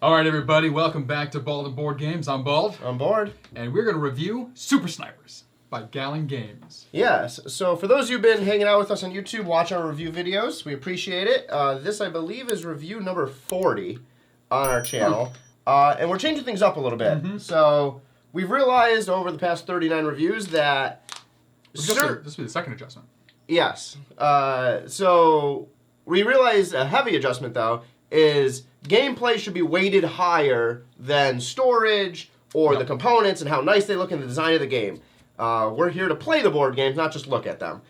All right, everybody, welcome back to Bald and Board Games. I'm Bald. I'm Board. And we're going to review Super Snipers by Galen Games. Yes, so for those of you who've been hanging out with us on YouTube, watching our review videos, we appreciate it. This, I believe, is review number 40 on our channel. And we're changing things up a little bit. So we've realized over the past 39 reviews that... This will be the second adjustment. Yes. So we realized a heavy adjustment, though, is gameplay should be weighted higher than storage or the components and how nice they look in the design of the game. We're here to play the board games, not just look at them.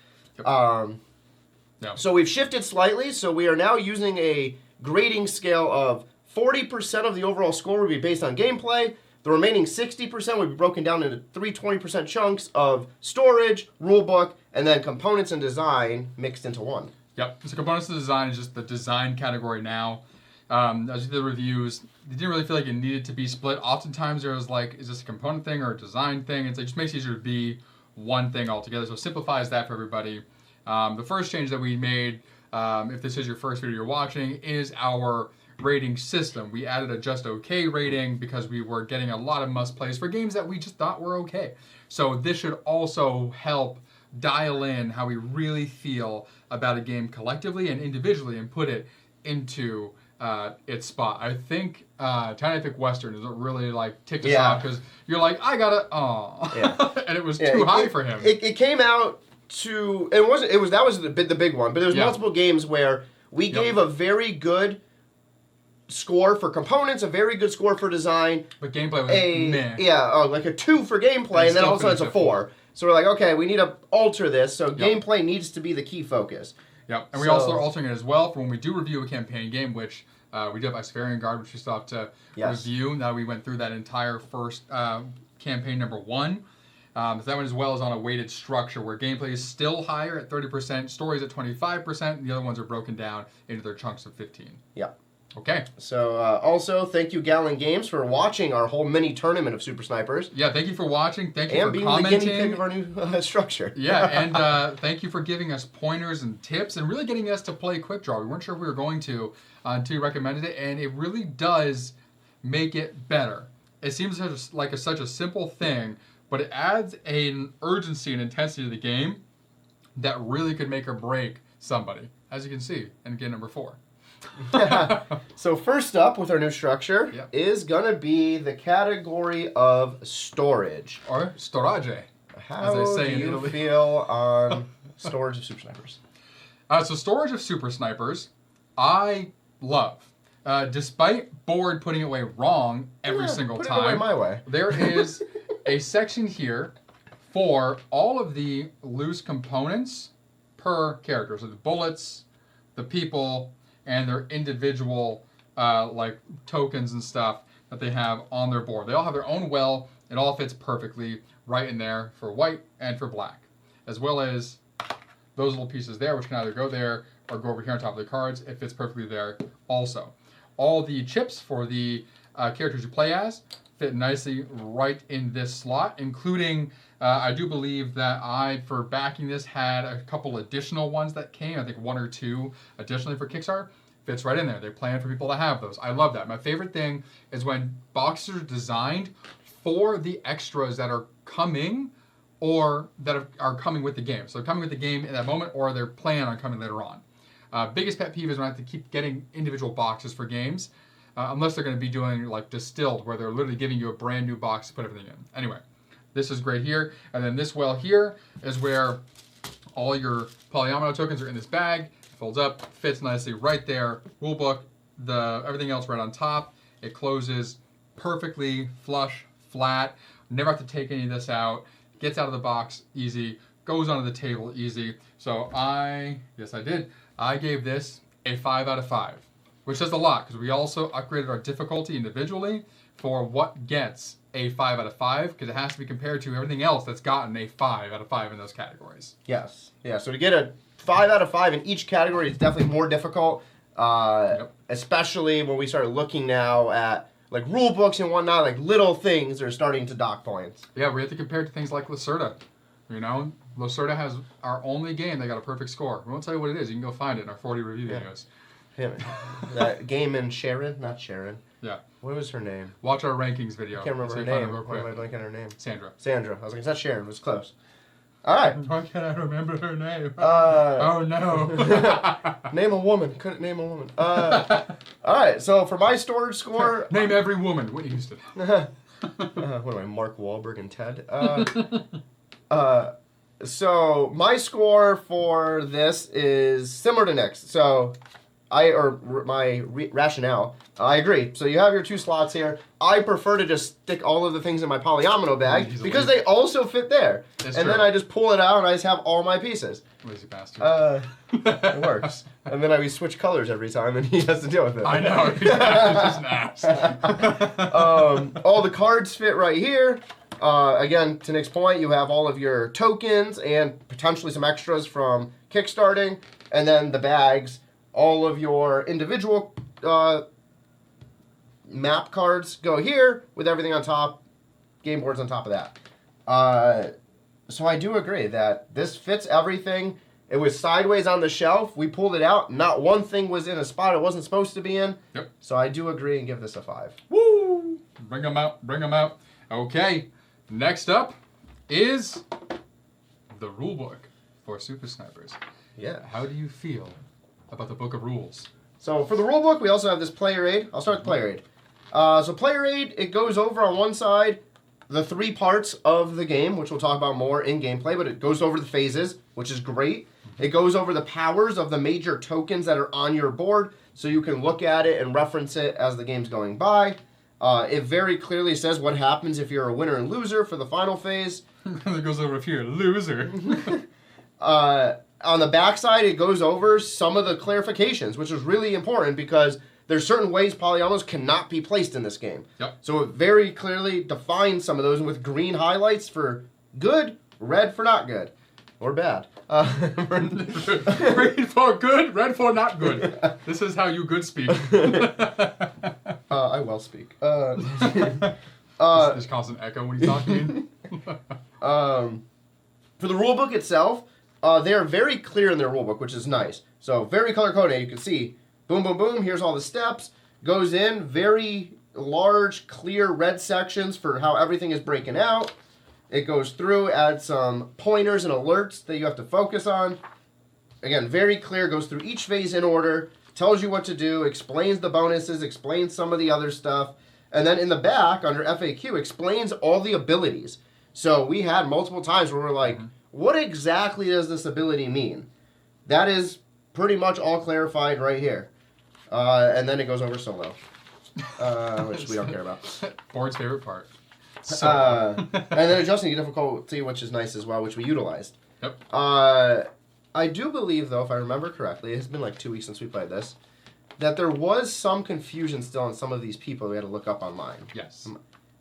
So we've shifted slightly, so we are now using a grading scale of 40% of the overall score will be based on gameplay. The remaining 60% will be broken down into 20% chunks of storage, rulebook, and then components and design mixed into one. Yep. So components and design is just the design category now. As you did the reviews, they didn't really feel like it needed to be split. Oftentimes there was like, is this a component thing or a design thing? It just makes it easier to be one thing altogether. So it simplifies that for everybody. The first change that we made, if this is your first video you're watching, is our rating system. We added a just okay rating because we were getting a lot of must plays for games that we just thought were okay. So this should also help dial in how we really feel about a game collectively and individually and put it into its spot. I think Tiny Epic Western is really like ticked us off because you're like, I gotta, and it was too high for him. It came out to that was the big one, but there was multiple games where we gave a very good score for components, a very good score for design, but gameplay was meh. Like a 2 for gameplay, and then all of a sudden it's a 4. So we're like, okay, we need to alter this. So gameplay needs to be the key focus. Yep, and we also are altering it as well for when we do review a campaign game, which we did by Spherian Guard, which we still have to review. Now we went through that entire first campaign number 1. So that one as well is on a weighted structure where gameplay is still higher at 30%, stories at 25%, and the other ones are broken down into their chunks of 15. Yep. Okay. So also, thank you, Galen Games, for watching our whole mini tournament of Super Snipers. Yeah, thank you for watching. Thank you for commenting. And being the guinea pig of our new structure. Yeah, and thank you for giving us pointers and tips and really getting us to play Quick Draw. We weren't sure if we were going to until you recommended it, and it really does make it better. It seems like such a simple thing, but it adds an urgency and intensity to the game that really could make or break somebody, as you can see in game number 4. So first up with our new structure is going to be the category of storage. Or storage, How as they say do you feel on storage of Super Snipers? So storage of Super Snipers, I love. Despite Board putting it away wrong every single time, it away my way. There is a section here for all of the loose components per character. So the bullets, the people, and their individual like tokens and stuff that they have on their board. They all have their own well. It all fits perfectly right in there for white and for black, as well as those little pieces there, which can either go there or go over here on top of the cards. It fits perfectly there also. All the chips for the characters you play as fit nicely right in this slot, including, I do believe that I, for backing this, had a couple additional ones that came, I think 1 or 2 additionally for Kickstarter. Fits right in there. They plan for people to have those. I love that. My favorite thing is when boxes are designed for the extras that are coming or that are coming with the game. So they're coming with the game in that moment or they're planning on coming later on. Biggest pet peeve is when I have to keep getting individual boxes for games. Unless they're going to be doing like distilled, where they're literally giving you a brand new box to put everything in. Anyway, this is great here. And then this well here is where all your polyomino tokens are in this bag. It folds up, fits nicely right there. Rulebook, everything else right on top. It closes perfectly, flush, flat. Never have to take any of this out. Gets out of the box easy. Goes onto the table easy. So I gave this a 5 out of 5. Which says a lot, because we also upgraded our difficulty individually for what gets a 5 out of 5, because it has to be compared to everything else that's gotten a 5 out of 5 in those categories. Yes. Yeah, so to get a 5 out of 5 in each category is definitely more difficult, especially when we start looking now at like rule books and whatnot, like little things are starting to dock points. Yeah, we have to compare it to things like Lacerda. You know, Lacerda has our only game that got a perfect score. We won't tell you what it is. You can go find it in our 40 review videos. That game in Sharon, not Sharon. Yeah. What was her name? Watch our rankings video. I can't remember her name. Why am I blanking on her name? Sandra. Sandra. I was like, it's not Sharon. It was close. All right. Why can't I remember her name? Oh, no. Name a woman. Couldn't name a woman. All right. So for my storage score... Name every woman. Whitney Houston. What am I, Mark Wahlberg and Ted? So my score for this is similar to Nick's. So my rationale, I agree. So you have your 2 slots here. I prefer to just stick all of the things in my polyomino bag because they also fit there. That's and true. then I just pull it out and I just have all my pieces. Lazy bastard. It works. And then we switch colors every time and he has to deal with it. I know. He's just an ass. All the cards fit right here. Again, to Nick's point, you have all of your tokens and potentially some extras from kickstarting. And then the bags, all of your individual map cards go here with everything on top, game boards on top of that. So I do agree that this fits everything. It was sideways on the shelf. We pulled it out. Not one thing was in a spot it wasn't supposed to be in. Yep. So I do agree and give this a 5. Woo! Bring them out. Bring them out. Okay. Next up is the rule book for Super Snipers. Yeah. How do you feel about the book of rules? So for the rule book, we also have this player aid. I'll start with player aid. So player aid, it goes over on one side the 3 parts of the game, which we'll talk about more in gameplay, but it goes over the phases, which is great. It goes over the powers of the major tokens that are on your board, so you can look at it and reference it as the game's going by. It very clearly says what happens if you're a winner and loser for the final phase. It goes over if you're a loser. On the backside, it goes over some of the clarifications, which is really important because there's certain ways polyominoes cannot be placed in this game. Yep. So it very clearly defines some of those with green highlights for good, red for not good, or bad. Green for good, red for not good. This is how you good speak. I well speak. There's constant echo when you talk to me. For the rulebook itself, they are very clear in their rulebook, which is nice. So very color coded. You can see, boom, boom, boom. Here's all the steps. Goes in very large, clear red sections for how everything is breaking out. It goes through, adds some pointers and alerts that you have to focus on. Again, very clear. Goes through each phase in order. Tells you what to do. Explains the bonuses. Explains some of the other stuff. And then in the back, under FAQ, explains all the abilities. So we had multiple times where we're like, what exactly does this ability mean? That is pretty much all clarified right here. And then it goes over solo, which we don't care about. Board's favorite part. And then adjusting to difficulty, which is nice as well, which we utilized. Yep. I do believe, though, if I remember correctly, it's been like 2 weeks since we played this, that there was some confusion still on some of these people we had to look up online. Yes.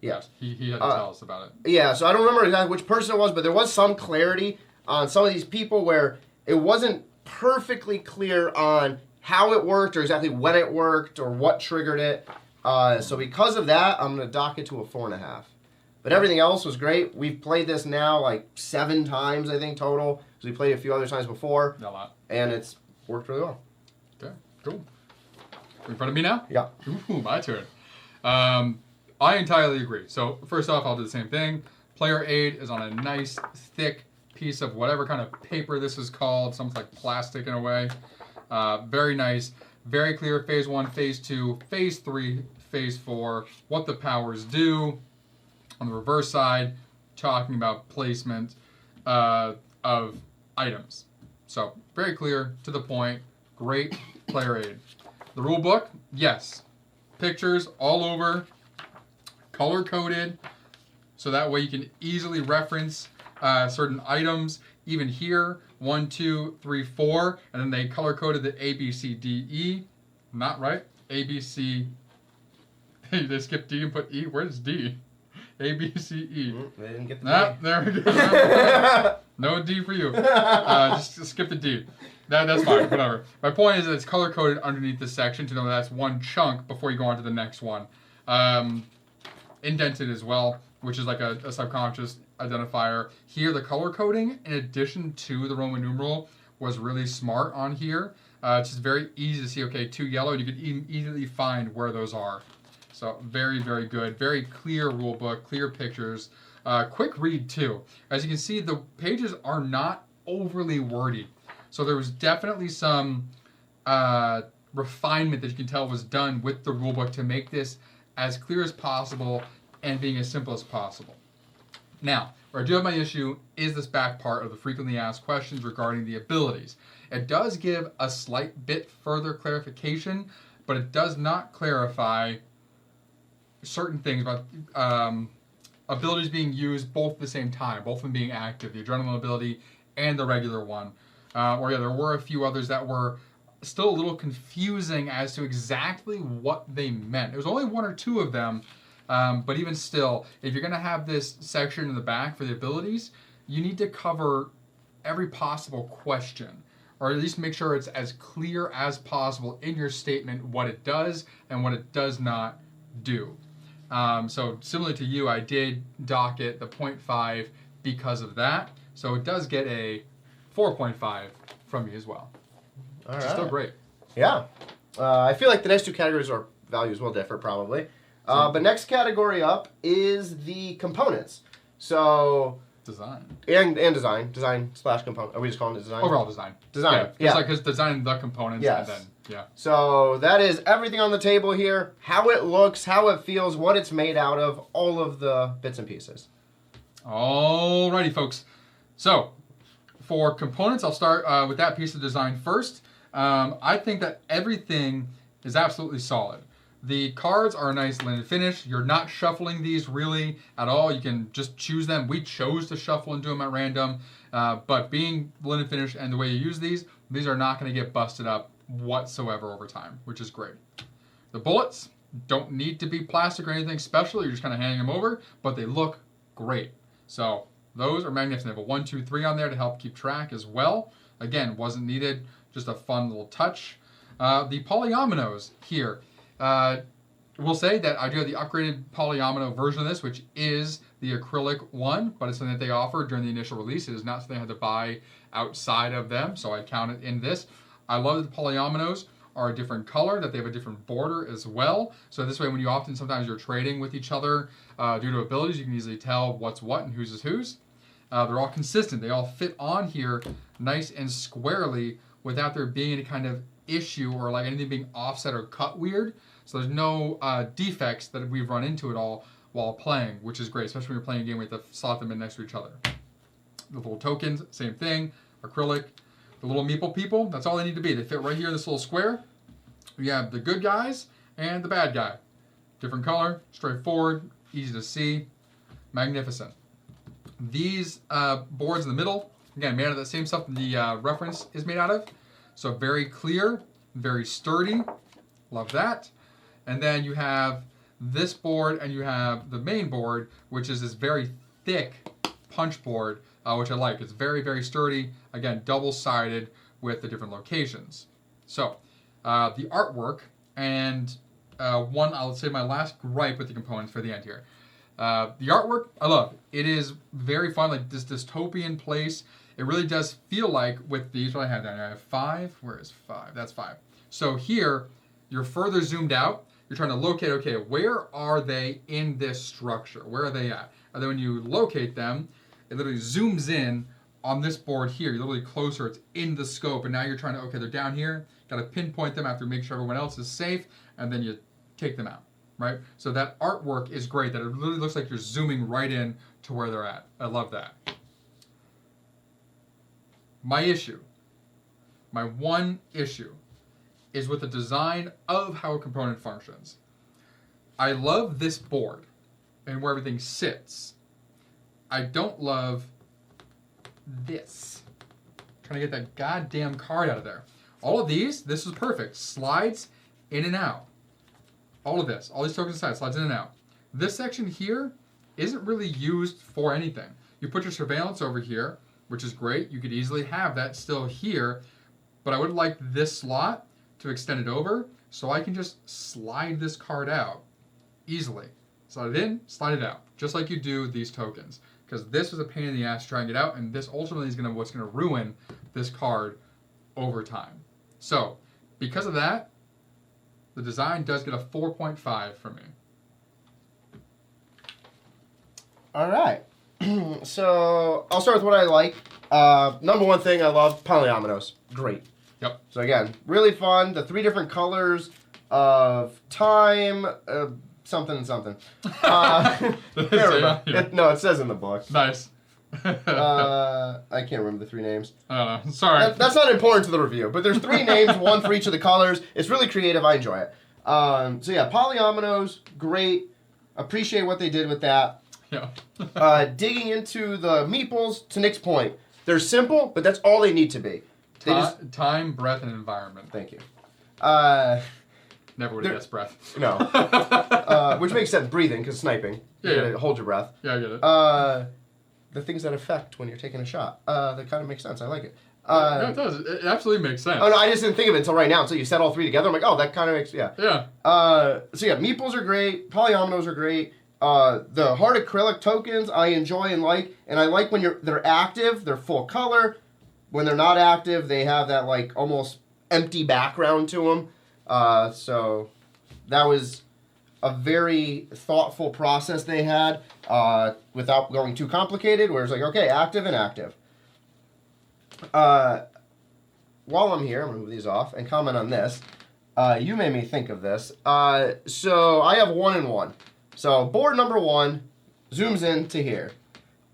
Yeah. He had to tell us about it. Yeah, so I don't remember exactly which person it was, but there was some clarity on some of these people where it wasn't perfectly clear on how it worked or exactly when it worked or what triggered it. So because of that, I'm going to dock it to a 4.5. But everything else was great. We've played this now like 7 times, I think, total. Because we played a few other times before. A lot. And it's worked really well. Okay, cool. In front of me now? Yeah. Ooh, my turn. I entirely agree. So first off, I'll do the same thing. Player aid is on a nice, thick piece of whatever kind of paper this is called. Something like plastic in a way. Very nice. Very clear. Phase 1, Phase 2, Phase 3, Phase 4. What the powers do. On the reverse side, talking about placement of items. So very clear, to the point. Great player aid. The rule book, yes. Pictures all over. Color coded, so that way you can easily reference certain items. Even here, 1, 2, 3, 4, and then they color coded the A, B, C, D, E. Not right. A, B, C. They skipped D and put E. Where's D? A, B, C, E. They didn't get the D. There we go. No D for you. Just skip the D. That's fine. Whatever. My point is that it's color coded underneath this section to know that's one chunk before you go on to the next one. Indented as well, which is like a subconscious identifier. Here, the color coding, in addition to the Roman numeral, was really smart on here. It's just very easy to see, okay, 2 yellow, and you can easily find where those are. So very, very good. Very clear rule book, clear pictures. Quick read too. As you can see, the pages are not overly wordy. So there was definitely some refinement that you can tell was done with the rulebook to make this as clear as possible and being as simple as possible. Now, where I do have my issue is this back part of the frequently asked questions regarding the abilities. It does give a slight bit further clarification, but it does not clarify certain things about abilities being used both at the same time, both of them being active, the adrenaline ability and the regular one. There were a few others that were still a little confusing as to exactly what they meant. There was only one or two of them, but even still, if you're going to have this section in the back for the abilities, you need to cover every possible question, or at least make sure it's as clear as possible in your statement what it does and what it does not do. So similar to you, I did dock it the 0.5 because of that. So it does get a 4.5 from me as well. All which right. is still great. Yeah. I feel like the next two categories or values will differ probably. But next category up is the components. So Design. And design. Design/component. Are we just calling it design? Overall design. Design. Yeah. It's like it's designing the components Yes. and then, yeah. So that is everything on the table here. How it looks, how it feels, what it's made out of, all of the bits and pieces. Alrighty, folks. So, for components, I'll start with that piece of design first. I think that everything is absolutely solid. The cards are a nice linen finish. You're not shuffling these really at all. You can just choose them. We chose to shuffle and do them at random. But being linen finish and the way you use these are not going to get busted up whatsoever over time, which is great. The bullets don't need to be plastic or anything special. You're just kind of handing them over, but they look great. So those are magnificent. They have a 1, 2, 3 on there to help keep track as well. Again, wasn't needed. Just a fun little touch. The polyominoes here. We'll say that I do have the upgraded polyomino version of this, which is the acrylic one, but it's something that they offered during the initial release. It is not something I had to buy outside of them, so I count it in this. I love that the polyominoes are a different color, that they have a different border as well. So this way, when you sometimes you're trading with each other due to abilities, you can easily tell what's what and whose is whose. They're all consistent. They all fit on here nice and squarely without there being any kind of issue or like anything being offset or cut weird. So there's no defects that we've run into at all while playing, which is great, especially when you're playing a game where you have to slot them in next to each other. The little tokens, same thing, acrylic. The little meeple people, that's all they need to be. They fit right here in this little square. You have the good guys and the bad guy. Different color, straightforward, easy to see, magnificent. These boards in the middle, again, made out of the same stuff the reference is made out of. So very clear, very sturdy, love that. And then you have this board and you have the main board, which is this very thick punch board, which I like. It's very, very sturdy. Again, double-sided with the different locations. So, the artwork, and I'll say my last gripe with the components for the end here. The artwork, I love. It is very fun, like this dystopian place. It really does feel like with these, what I have down here, I have 5. Where is 5? That's 5. So here, you're further zoomed out. You're trying to locate, okay, where are they in this structure? Where are they at? And then when you locate them, it literally zooms in on this board here. You're literally closer. It's in the scope. And now you're trying to, okay, they're down here. Got to pinpoint them after make sure everyone else is safe. And then you take them out, right? So that artwork is great. That it literally looks like you're zooming right in to where they're at. I love that. My one issue, is with the design of how a component functions. I love this board and where everything sits. I don't love this. I'm trying to get that goddamn card out of there. All of these, this is perfect. Slides in and out. All of this, all these tokens aside, slides in and out. This section here isn't really used for anything. You put your surveillance over here, which is great. You could easily have that still here, but I would like this slot to extend it over so I can just slide this card out easily. Slide it in, slide it out, just like you do these tokens. Because this was a pain in the ass to try and get out, and this ultimately is what's going to ruin this card over time. So, because of that, the design does get a 4.5 from me. All right. So I'll start with what I like. Number one thing I love, polyominoes. Great. Yep. So again, really fun. The 3 different colors of time, something and something. It says in the book. Nice. I can't remember the 3 names. I don't know. Sorry. That's not important to the review, but there's 3 names, 1 for each of the colors. It's really creative. I enjoy it. So yeah, polyominoes, great. Appreciate what they did with that. Yeah. Digging into the meeples, to Nick's point, they're simple, but that's all they need to be. Time, breath, and environment. Thank you. Never would have guessed breath. No. Which makes sense, breathing, because sniping. Yeah. Hold your breath. Yeah, I get it. The things that affect when you're taking a shot. That kind of makes sense. I like it. Yeah, it does. It absolutely makes sense. Oh, no, I just didn't think of it until right now. Until you said all 3 together. I'm like, oh, that kind of makes, yeah. Yeah. So yeah, meeples are great. Polyominoes are great. The hard acrylic tokens I enjoy and like. And I like when they're active, they're full color. When they're not active, they have that like almost empty background to them. So that was a very thoughtful process they had without going too complicated, where it's like, okay, active and active. While I'm here, I'm going to move these off and comment on this. You made me think of this. So I have 1 and 1. So board number 1 zooms in to here.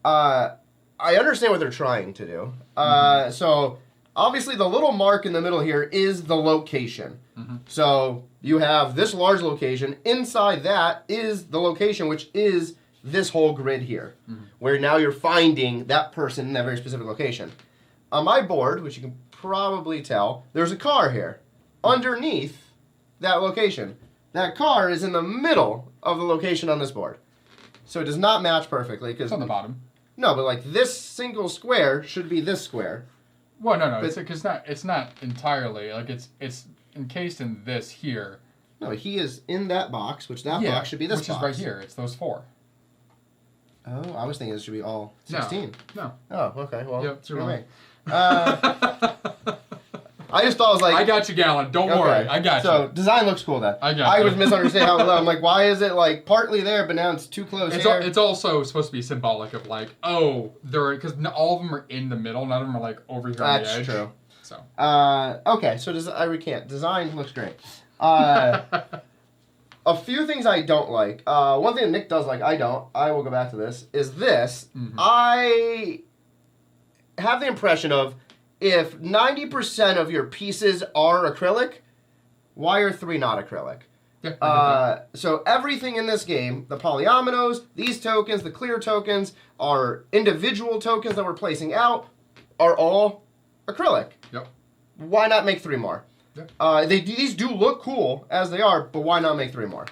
I understand what they're trying to do. So obviously the little mark in the middle here is the location. So you have this large location. Inside that is the location, which is this whole grid here, where now you're finding that person in that very specific location. On my board, which you can probably tell, there's a car here underneath that location. That car is in the middle of the location on this board. So it does not match perfectly. It's on the bottom. No, but like this single square should be this square. Well, no, it's not entirely like it's encased in this here. No, he is in that box, which that box should be this box. Which is right here. It's those 4. Oh, I was thinking it should be all 16. No. Oh, okay. Well, yep, it's wrong. I just thought it was like... I got you, Galen. Don't worry. I got you. So, design looks cool then. I was misunderstanding how low. I'm like, why is it like partly there, but now it's too close here? It's also supposed to be symbolic of like, oh, because all of them are in the middle. None of them are like over here on the edge. That's true. So. Okay, so I recant. Design looks great. A few things I don't like. One thing that Nick does like, I don't. I will go back to this. Is this. I have the impression of if 90% of your pieces are acrylic, why are 3 not acrylic? Yeah, so everything in this game, the polyominoes, these tokens, the clear tokens, our individual tokens that we're placing out, are all acrylic. Yep. Why not make 3 more? Yep. These do look cool as they are, but why not make 3 more?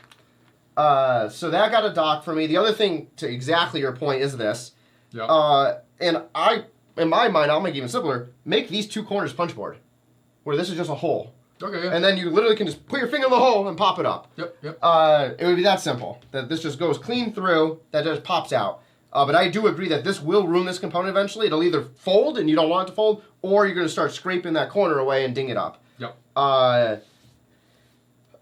So that got a dock for me. The other thing, to exactly your point, is this. Yep. And in my mind, I'll make it even simpler. Make these 2 corners punchboard, where this is just a hole. Okay, yeah. And then you literally can just put your finger in the hole and pop it up. Yep. It would be that simple. That this just goes clean through, that just pops out. But I do agree that this will ruin this component eventually. It'll either fold and you don't want it to fold, or you're going to start scraping that corner away and ding it up. Yep. Other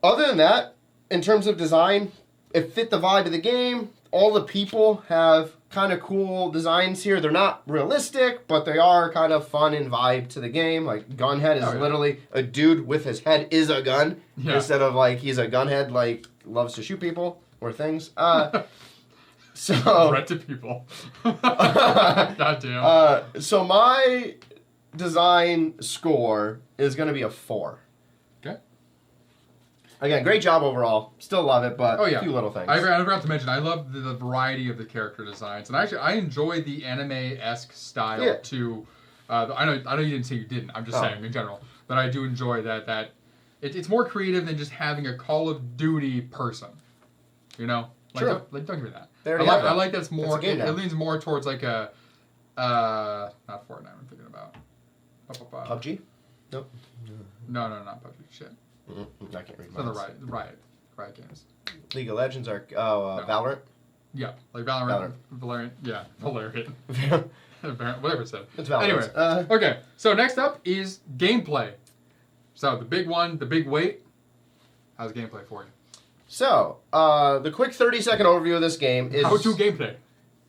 than that, in terms of design, it fit the vibe of the game. All the people have kind of cool designs here. They're not realistic, but they are kind of fun and vibe to the game. Like, Gunhead is literally a dude with his head is a gun, instead of like he's a gunhead, like loves to shoot people or things. So threat to people. Goddamn. So my design score is going to be a 4. Okay. Again, great job overall. Still love it, but a few little things. I forgot to mention, I love the variety of the character designs, and actually, I enjoy the anime-esque style too. I know you didn't say you didn't. I'm just saying in general, but I do enjoy that. It's more creative than just having a Call of Duty person. You know, True. Don't give me that. I like that's more. It leans more towards like a not Fortnite. I'm thinking about PUBG. Nope. No, not PUBG. Shit. I can't read. It's on the Riot Games. League of Legends are Valorant. Yeah, like Valorant. Yeah, Valorant. Whatever it said. It's Valorant. Anyway, okay. So next up is gameplay. So the big one, the big weight. How's gameplay for you? So the quick 30-second overview of this game is how to gameplay.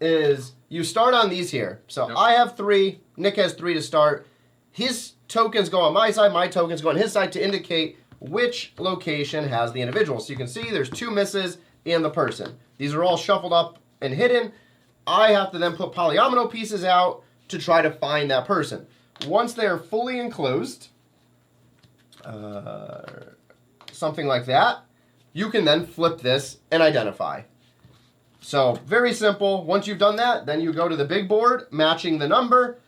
is you start on these here. So Yep. I have 3, Nick has 3 to start. His tokens go on my side, my tokens go on his side to indicate which location has the individual. So you can see there's 2 misses and the person. These are all shuffled up and hidden. I have to then put polyomino pieces out to try to find that person. Once they're fully enclosed, something like that, you can then flip this and identify. So very simple. Once you've done that, then you go to the big board, matching the number,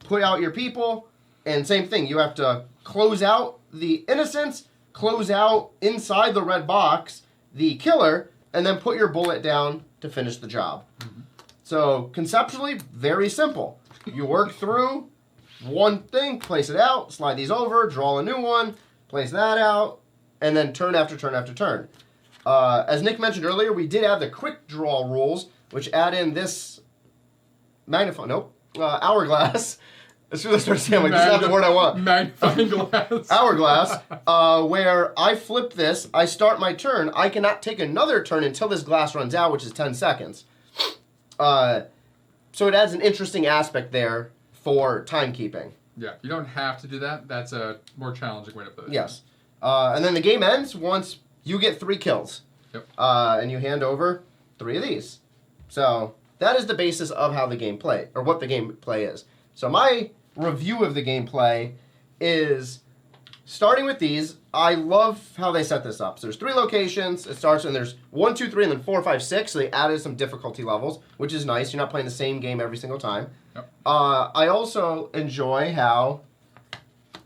put out your people, and same thing. You have to close out the innocents, close out inside the red box the killer, and then put your bullet down to finish the job. Mm-hmm. So conceptually, very simple. You work through one thing, place it out, slide these over, draw a new one, place that out, and then turn after turn after turn. As Nick mentioned earlier, we did have the quick draw rules, which add in this hourglass. As soon as I start saying, like, that's not the word I want. Magnifying glass. Hourglass, where I flip this, I start my turn. I cannot take another turn until this glass runs out, which is 10 seconds. So it adds an interesting aspect there for timekeeping. Yeah, you don't have to do that. That's a more challenging way to put it. Yes. And then the game ends once you get 3 kills. Yep. And you hand over 3 of these. So that is the basis of how the game play, or what the gameplay is. So my review of the gameplay is, starting with these, I love how they set this up. So there's 3 locations. It starts, and there's 1, 2, 3, and then 4, 5, 6. So they added some difficulty levels, which is nice. You're not playing the same game every single time. Yep. I also enjoy how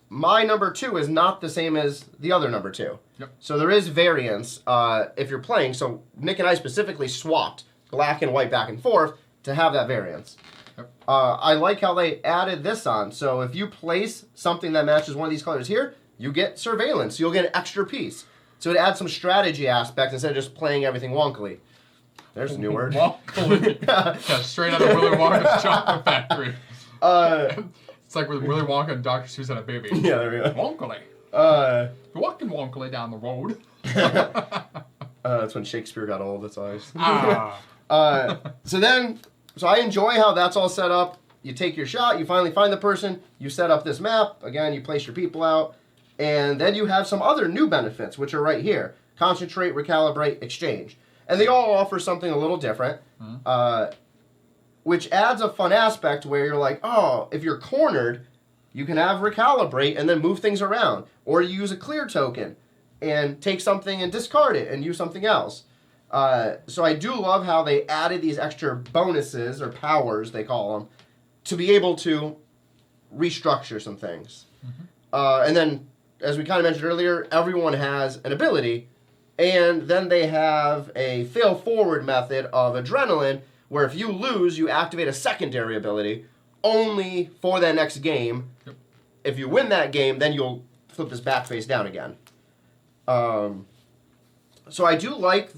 my number 2 is not the same as the other number 2. Yep. So there is variance if you're playing. So Nick and I specifically swapped black and white back and forth to have that variance. Yep. I like how they added this on. So if you place something that matches one of these colors here, you get surveillance. You'll get an extra piece. So it adds some strategy aspect instead of just playing everything wonkily. There's a new word. Wonkily. Yeah, straight out of Willy Wonka's chocolate factory. It's like with Willy Wonka and Dr. Seuss had a baby. Yeah, there we go. Wonkily. You're walking wonkily down the road. That's when Shakespeare got old. That's always. So I enjoy how that's all set up. You take your shot, you finally find the person, you set up this map, again, you place your people out, and then you have some other new benefits, which are right here. Concentrate, recalibrate, exchange. And they all offer something a little different, which adds a fun aspect where you're like, oh, if you're cornered, you can have recalibrate and then move things around. Or you use a clear token and take something and discard it and use something else. So I do love how they added these extra bonuses, or powers they call them, to be able to restructure some things. Mm-hmm. And then, as we kind of mentioned earlier, everyone has an ability, and then they have a fail-forward method of adrenaline, where if you lose, you activate a secondary ability only for that next game. Yep. If you win that game, then you'll flip this back face down again. So I do like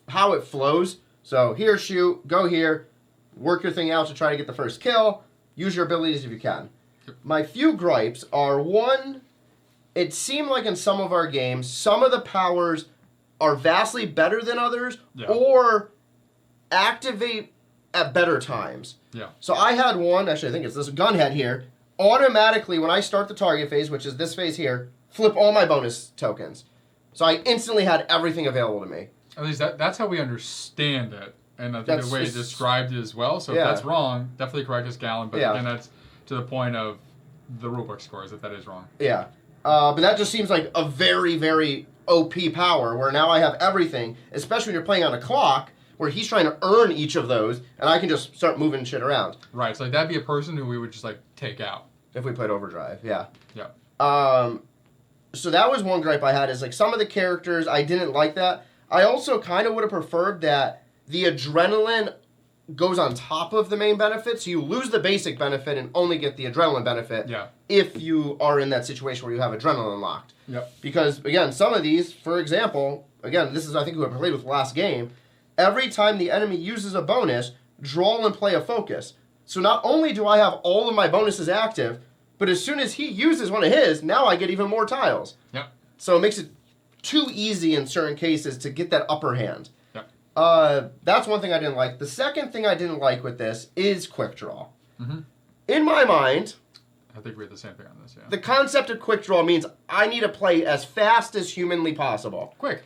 how it flows. So here, shoot, go here, work your thing out to try to get the first kill, use your abilities if you can. Yep. My few gripes are, one, it seemed like in some of our games, some of the powers are vastly better than others, or activate at better times. Yeah. So I had one, actually I think it's this gunhead here, automatically when I start the target phase, which is this phase here, flip all my bonus tokens. So I instantly had everything available to me. At least that's how we understand it. And I think the way you described it as well. So if that's wrong, definitely correct us, Galen. But again, that's to the point of the rulebook scores, if that is wrong. Yeah. But that just seems like a very, very OP power, where now I have everything, especially when you're playing on a clock, where he's trying to earn each of those, and I can just start moving shit around. Right. So like that'd be a person who we would just like take out. If we played Overdrive, yeah. So that was one gripe I had, is like some of the characters, I didn't like that. I also kind of would have preferred that the adrenaline goes on top of the main benefit, so you lose the basic benefit and only get the adrenaline benefit if you are in that situation where you have adrenaline locked. Yep. Because, again, some of these, for example, again, this is, I think, who I played with last game, every time the enemy uses a bonus, draw and play a focus. So not only do I have all of my bonuses active, but as soon as he uses one of his, now I get even more tiles. Yep. So it makes it too easy in certain cases to get that upper hand. Yep. That's one thing I didn't like. The second thing I didn't like with this is quick draw. Mm-hmm. In my mind, I think we had the same thing on this, yeah. the concept of quick draw means I need to play as fast as humanly possible. Quick.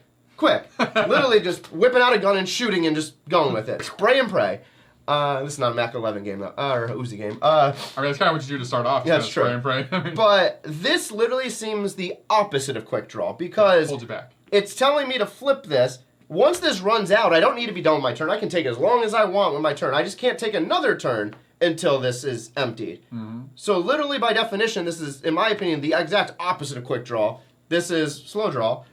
Literally just whipping out a gun and shooting and just going with it. Spray and pray. This is not a Mac 11 game, though. Or a Uzi game. I mean, that's kind of what you do to start off. Yeah, that's true. Spray and pray. I mean, but this literally seems the opposite of quick draw because holds you back. It's telling me to flip this. Once this runs out, I don't need to be done with my turn. I can take as long as I want with my turn. I just can't take another turn until this is emptied. Mm-hmm. So literally, by definition, this is, in my opinion, the exact opposite of quick draw. This is slow draw,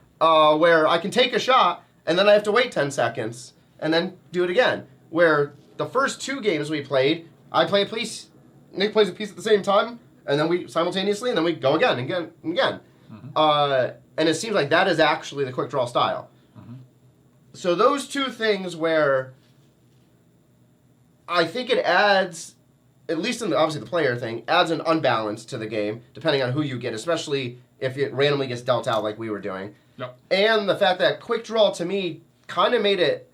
where I can take a shot, and then I have to wait 10 seconds, and then do it again. Where the first two games we played, I play a piece, Nick plays a piece at the same time, and then we simultaneously, and then we go again, and again, and again. Mm-hmm. And it seems like that is actually the quick draw style. Mm-hmm. So those two things where I think it adds, at least in obviously the player thing, adds an unbalance to the game, depending on who you get, especially if it randomly gets dealt out like we were doing. Yep. And the fact that quick draw, to me, kind of made it,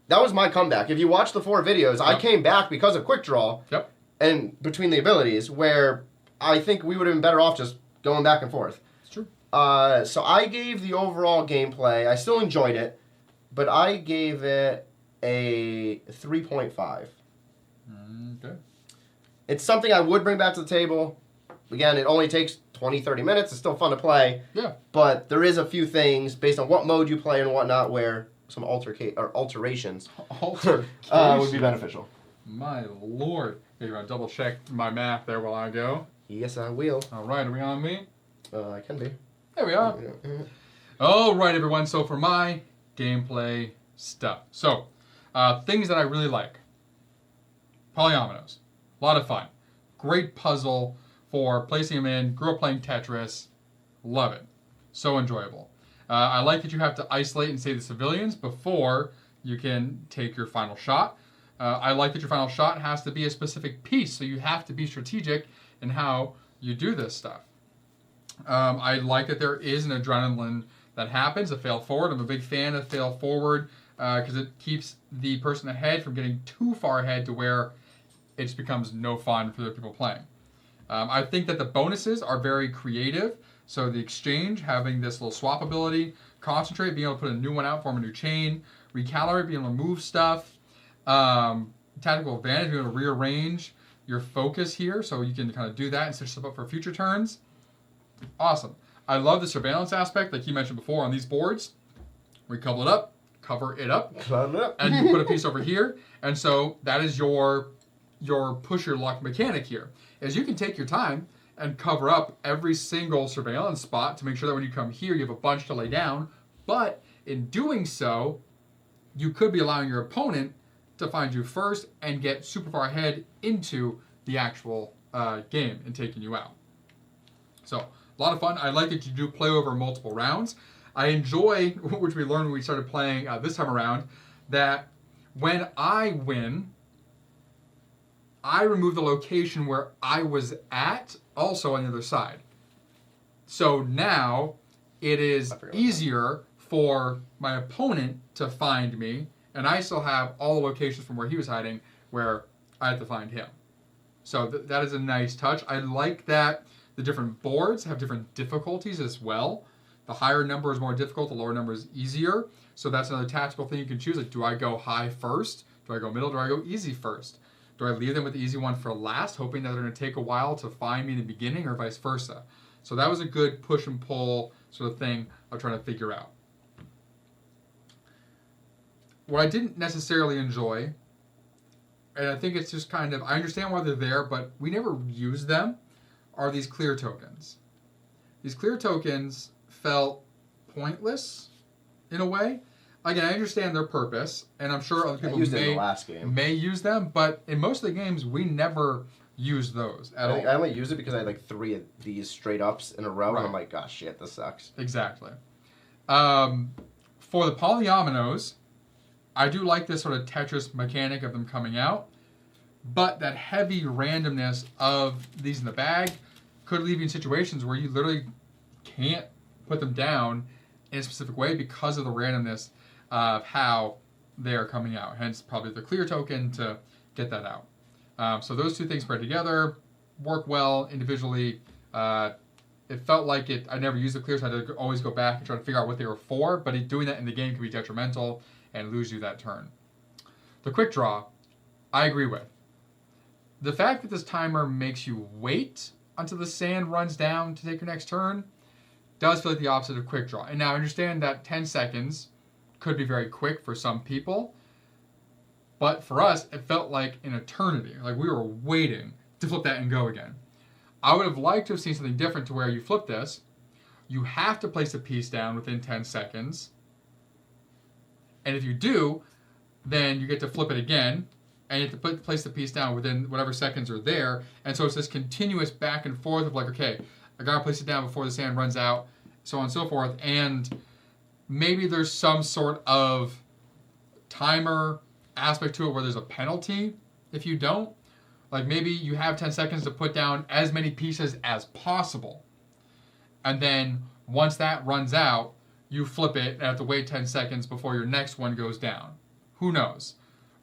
that was my comeback. If you watch the 4 videos, yep. I came back because of quick draw. Yep. And between the abilities, where I think we would have been better off just going back and forth. It's true. So I gave the overall gameplay, I still enjoyed it, but I gave it a 3.5. Okay. It's something I would bring back to the table. Again, it only takes 20, 30 minutes. It's still fun to play. Yeah. But there is a few things, based on what mode you play and whatnot, where some alterations would be beneficial. My lord. Hey, you want to double check my math there while I go? Yes, I will. All right, are we on me? I can be. There we are. All right, everyone. So for my gameplay stuff. So, things that I really like. Polyominoes. A lot of fun. Great puzzle for placing them in. Grew up playing Tetris. Love it. So enjoyable. I like that you have to isolate and save the civilians before you can take your final shot. I like that your final shot has to be a specific piece, so you have to be strategic in how you do this stuff. I like that there is an adrenaline that happens, a fail forward. I'm a big fan of fail forward because it keeps the person ahead from getting too far ahead to where it just becomes no fun for the people playing. I think that the bonuses are very creative. So the exchange, having this little swap ability, concentrate, being able to put a new one out, form a new chain, recalibrate, being able to move stuff, tactical advantage, being able to rearrange your focus here so you can kind of do that and set yourself up for future turns. Awesome. I love the surveillance aspect, like you mentioned before, on these boards. We couple it up, cover it up, and you put a piece over here. And so that is your push your luck mechanic here, is you can take your time and cover up every single surveillance spot to make sure that when you come here, you have a bunch to lay down. But in doing so, you could be allowing your opponent to find you first and get super far ahead into the actual game and taking you out. So, a lot of fun. I like that you do play over multiple rounds. I enjoy, which we learned when we started playing this time around, that when I win, I remove the location where I was at, also on the other side. So now it is easier for my opponent to find me, and I still have all the locations from where he was hiding where I had to find him. So that is a nice touch. I like that the different boards have different difficulties as well. The higher number is more difficult, the lower number is easier. So that's another tactical thing you can choose. Like, do I go high first? Do I go middle? Do I go easy first? Do I leave them with the easy one for last, hoping that they're going to take a while to find me in the beginning, or vice versa? So that was a good push and pull sort of thing of trying to figure out. What I didn't necessarily enjoy, and I think it's just kind of, I understand why they're there, but we never use them, are these clear tokens. These clear tokens felt pointless in a way. Again, I understand their purpose, and I'm sure other people may use them, but in most of the games, we never use those at all. I only use it because I had like 3 of these straight ups in a row, and I'm like, gosh, shit, this sucks. Exactly. For the polyominoes, I do like this sort of Tetris mechanic of them coming out, but that heavy randomness of these in the bag could leave you in situations where you literally can't put them down in a specific way because of the randomness of how they are coming out. Hence, probably the clear token to get that out. So those two things paired together work well individually. It felt like I never used the clear, so I had to always go back and try to figure out what they were for, but doing that in the game can be detrimental and lose you that turn. The quick draw, I agree with. The fact that this timer makes you wait until the sand runs down to take your next turn does feel like the opposite of quick draw. And now I understand that 10 seconds could be very quick for some people, but for us, it felt like an eternity. Like we were waiting to flip that and go again. I would have liked to have seen something different to where you flip this, you have to place a piece down within 10 seconds, and if you do, then you get to flip it again, and you have to place the piece down within whatever seconds are there, and so it's this continuous back and forth of like, okay, I gotta place it down before the sand runs out, so on and so forth, and maybe there's some sort of timer aspect to it where there's a penalty if you don't. Like maybe you have 10 seconds to put down as many pieces as possible. And then once that runs out, you flip it and have to wait 10 seconds before your next one goes down. Who knows?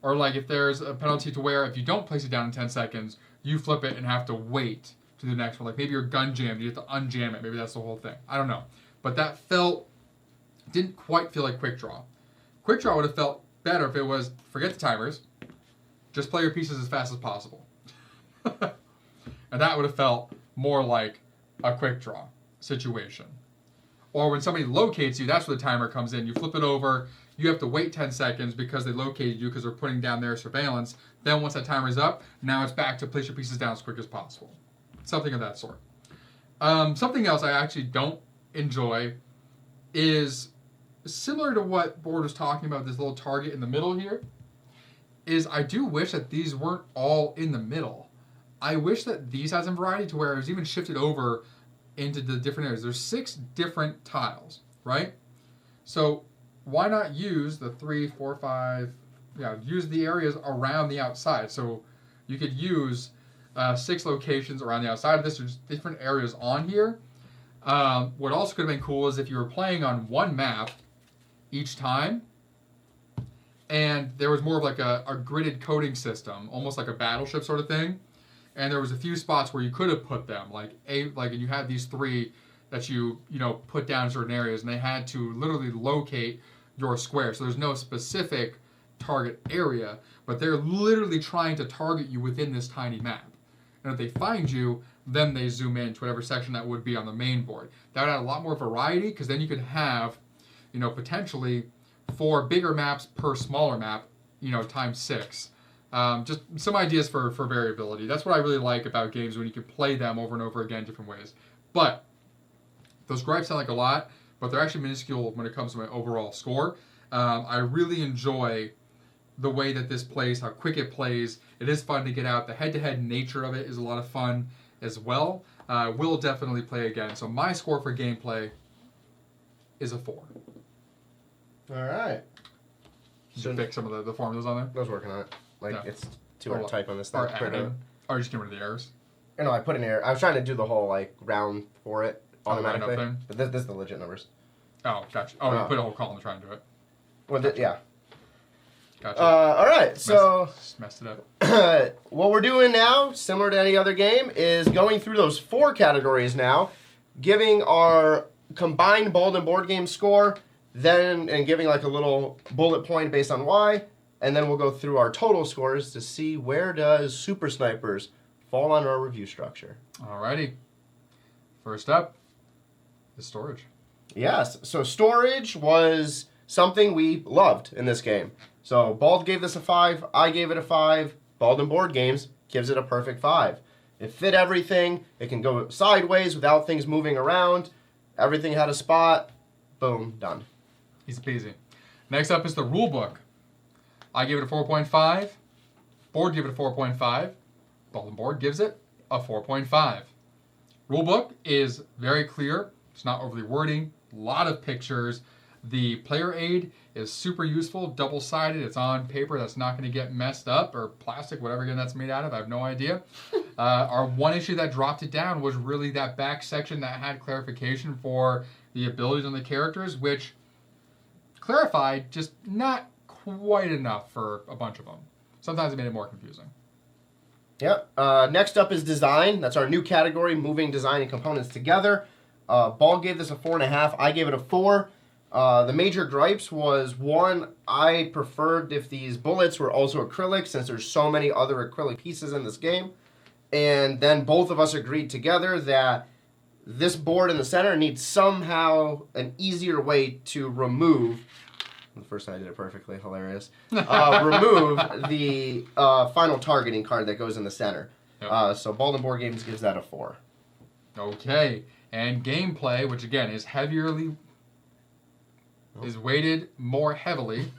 Or like if there's a penalty to where if you don't place it down in 10 seconds, you flip it and have to wait to the next one. Like maybe you're gun jammed, you have to unjam it. Maybe that's the whole thing. I don't know. But that didn't quite feel like quick draw. Quick draw would have felt better if it was, forget the timers, just play your pieces as fast as possible. And that would have felt more like a quick draw situation. Or when somebody locates you, that's where the timer comes in. You flip it over, you have to wait 10 seconds because they located you because they're putting down their surveillance. Then once that timer's up, now it's back to place your pieces down as quick as possible. Something of that sort. Something else I actually don't enjoy is similar to what Board was talking about, this little target in the middle here, is I do wish that these weren't all in the middle. I wish that these had some variety to where it was even shifted over into the different areas. There's 6 different tiles, right? So why not use the 3, 4, 5, use the areas around the outside. So you could use 6 locations around the outside of this. There's different areas on here. What also could have been cool is if you were playing on one map each time, and there was more of like a gridded coding system, almost like a battleship sort of thing. And there was a few spots where you could have put them, and you had these 3 that you put down in certain areas, and they had to literally locate your square. So there's no specific target area, but they're literally trying to target you within this tiny map. And if they find you, then they zoom in to whatever section that would be on the main board. That would add a lot more variety, because then you could have, potentially 4 bigger maps per smaller map, times 6. Just some ideas for variability. That's what I really like about games, when you can play them over and over again different ways. But those gripes sound like a lot, but they're actually minuscule when it comes to my overall score. I really enjoy the way that this plays, how quick it plays. It is fun to get out. The head-to-head nature of it is a lot of fun as well. Will definitely play again. So my score for gameplay is a 4. All right. Did you fix some of the formulas on there? I was working on it. It's too hard to type on this thing. Or you just get rid of the errors? No, I put an error. I was trying to do the whole round for it automatically. Thing? But this is the legit numbers. Oh, gotcha. Oh, you put a whole column to try and do it. Well, gotcha. Yeah. Gotcha. All right, so messed it up. What we're doing now, similar to any other game, is going through those 4 categories now, giving our combined Bald and Board Game score, and giving a little bullet point based on why, and then we'll go through our total scores to see where does Super Snipers fall on our review structure. Alrighty. First up is storage. Yes, so storage was something we loved in this game. So Bald gave this a 5, I gave it a 5, Bald and Board Games gives it a perfect 5. It fit everything, it can go sideways without things moving around, everything had a spot, boom, done. Easy peasy. Next up is the rule book. I give it a 4.5, Board gave it a 4.5, Bald and Board gives it a 4.5. Rule book is very clear, it's not overly wordy, a lot of pictures. The player aid is super useful, double-sided. It's on paper that's not going to get messed up, or plastic, whatever again that's made out of. I have no idea. Our one issue that dropped it down was really that back section that had clarification for the abilities on the characters, which clarified, just not quite enough for a bunch of them. Sometimes it made it more confusing. Yep. Next up is design. That's our new category, moving design and components together. Ball gave this a 4.5. I gave it a 4. The major gripes was, one, I preferred if these bullets were also acrylic, since there's so many other acrylic pieces in this game. And then both of us agreed together that this board in the center needs somehow an easier way to remove. The first time I did it perfectly, hilarious. Remove the final targeting card that goes in the center. Yep. So Bald Board Games gives that a 4. Okay, and gameplay, which again is weighted more heavily.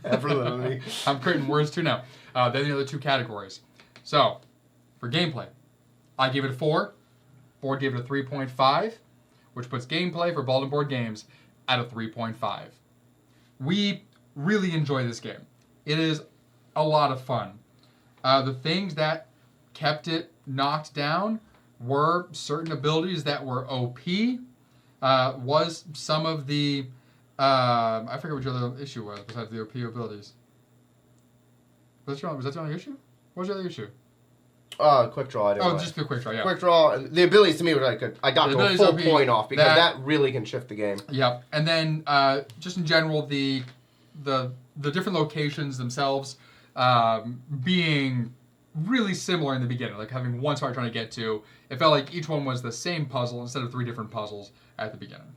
Heavily. I'm creating words too now. Than the other two categories. So, for gameplay, I gave it a 4. Board gave it a 3.5, which puts gameplay for Bald Board Games at a 3.5. We really enjoy this game. It is a lot of fun. The things that kept it knocked down were certain abilities that were OP, was some of the, I forget what your other issue was besides the OP abilities. Was that the only issue? What was the other issue? Quick draw. Just the quick draw, yeah. Quick draw. The abilities to me were like, I got to a full point off, because that really can shift the game. Yep. And then, just in general, the different locations themselves being really similar in the beginning, like having one spot you're trying to get to. It felt like each one was the same puzzle instead of 3 different puzzles at the beginning.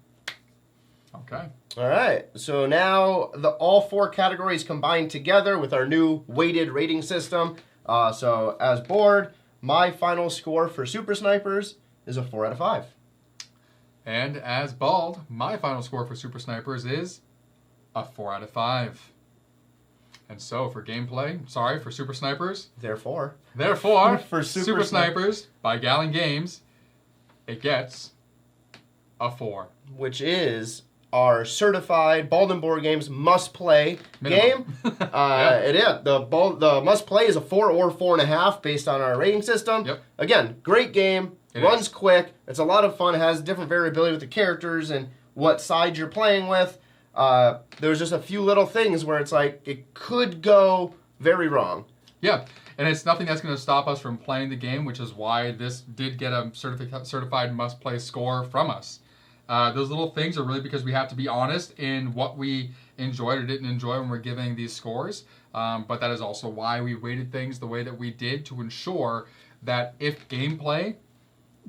Okay. All right. So now all 4 categories combined together with our new weighted rating system. So as board, my final score for Super Snipers is a 4 out of 5. And as Bald, my final score for Super Snipers is a 4 out of 5. And so for for Super Snipers. Therefore, for Super Snipers by Galen Games, it gets a 4. Which is our certified Bald Board Games must-play game. Yeah. It is. The must-play is a 4 or 4.5 based on our rating system. Yep. Again, great game. Runs quick. It's a lot of fun. It has different variability with the characters and what side you're playing with. There's just a few little things where it's like it could go very wrong. Yeah, and it's nothing that's going to stop us from playing the game, which is why this did get a certified must-play score from us. Those little things are really because we have to be honest in what we enjoyed or didn't enjoy when we're giving these scores. But that is also why we weighted things the way that we did, to ensure that if gameplay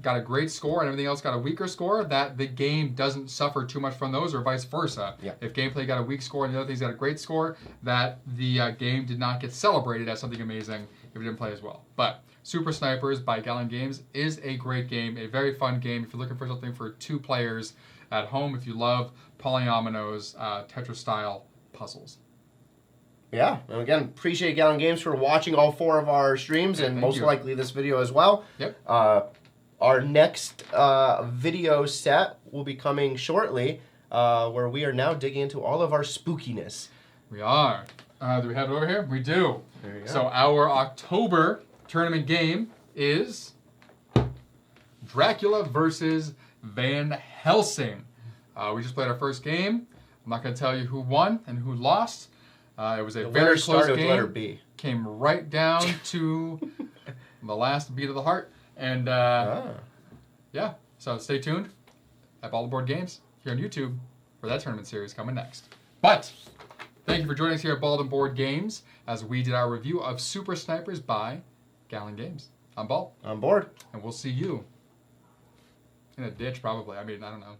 got a great score and everything else got a weaker score, that the game doesn't suffer too much from those, or vice versa. Yeah. If gameplay got a weak score and the other things got a great score, that the game did not get celebrated as something amazing if it didn't play as well. But Super Snipers by Galen Games is a great game, a very fun game if you're looking for something for 2 players at home, if you love polyominoes, Tetris-style puzzles. Yeah, and again, appreciate Galen Games for watching all 4 of our streams, and most likely this video as well. Yep. Our next video set will be coming shortly, where we are now digging into all of our spookiness. We are. Do we have it over here? We do. There you go. So our October tournament game is Dracula versus Van Helsing. We just played our first game. I'm not going to tell you who won and who lost. It was a very close game. Letter B. Came right down to the last beat of the heart. And yeah, so stay tuned at Bald Board Games here on YouTube for that tournament series coming next. But thank you for joining us here at Bald Board Games as we did our review of Super Snipers by Galen Games. I'm Bald. I'm bored. And we'll see you in a ditch probably. I mean, I don't know.